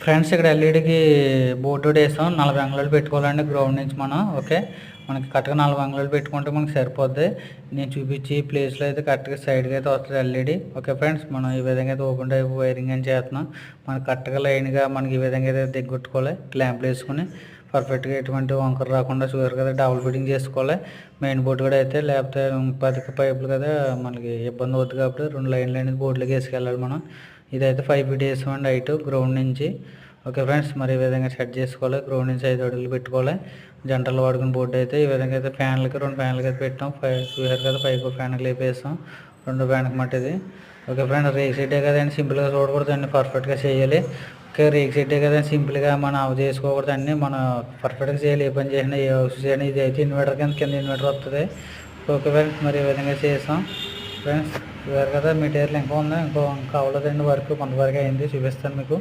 Friends ఇక్కడ ఎల్ఈడికి board ఒకటి వేసాం. 40 అంగుళాలు పెట్టుకోవాలండి గ్రౌండ్ నుంచి మనం. ఓకే, మనకి కరెక్ట్గా 40 అంగుళాలు పెట్టుకుంటే మనకి సరిపోద్ది. నేను చూపించి ప్లేస్లో అయితే కరెక్ట్గా సైడ్కి అయితే వస్తుంది ఎల్ఈడి. ఓకే ఫ్రెండ్స్, మనం ఈ విధంగా అయితే ఓపెన్ టైప్ వైరింగ్ అని చేస్తున్నాం. మనకి కరెక్ట్గా లైన్గా మనకి ఈ విధంగా అయితే దిగ్గొట్టుకోవాలి. క్లాంప్లు వేసుకుని పర్ఫెక్ట్గా ఎటువంటి వంకర రాకుండా చూసారు కదా, డబుల్ ఫిట్టింగ్ చేసుకోవాలి. మెయిన్ బోర్డు కూడా అయితే, లేకపోతే 10 పైపులు కదా మనకి ఇబ్బంది అవుతుంది. కాబట్టి 2 లైన్లు అనేది బోర్డులోకి వేసుకెళ్ళాలి మనం. ఇదైతే 5 ఫీట్ వేసామండి హైట్ గ్రౌండ్ నుంచి. ఓకే ఫ్రెండ్స్, మరి ఈ విధంగా సెట్ చేసుకోవాలి. గ్రౌండ్ నుంచి 5 అడుగులు పెట్టుకోవాలి. జంటలు వాడుకుని బోర్డు అయితే ఈ విధంగా అయితే ఫ్యాన్లకి 2 ఫ్యాన్లకి అయితే పెట్టాం. చూసారు కదా, 5 ఫ్యాన్కి లేపేస్తాం, 2 ఫ్యాన్కి మట్టిది. ఓకే ఫ్రెండ్స్, రేక్ సెట్టే కదండి, సింపుల్గా చూడకూడదు అన్ని పర్ఫెక్ట్గా చేయాలి. ఓకే, రేక్ సెట్టే కదా, సింపుల్గా మనం అవి చేసుకోకూడదు, అన్నీ మనం పర్ఫెక్ట్గా చేయాలి. ఏ పని చేసినా ఏ హౌస్ చేసినా. ఇది అయితే ఇన్వర్టర్ కింద ఇన్వర్టర్ వస్తుంది. ఓకే ఫ్రెండ్స్, మరి ఈ విధంగా చేసాం. ఫ్రెండ్స్ చూసారు కదా, మెటీరియల్ ఇంకా ఉంది, ఇంకా అవ్వలేదండి వర్క్, కొంతవరకు అయింది, చూపిస్తాను మీకు.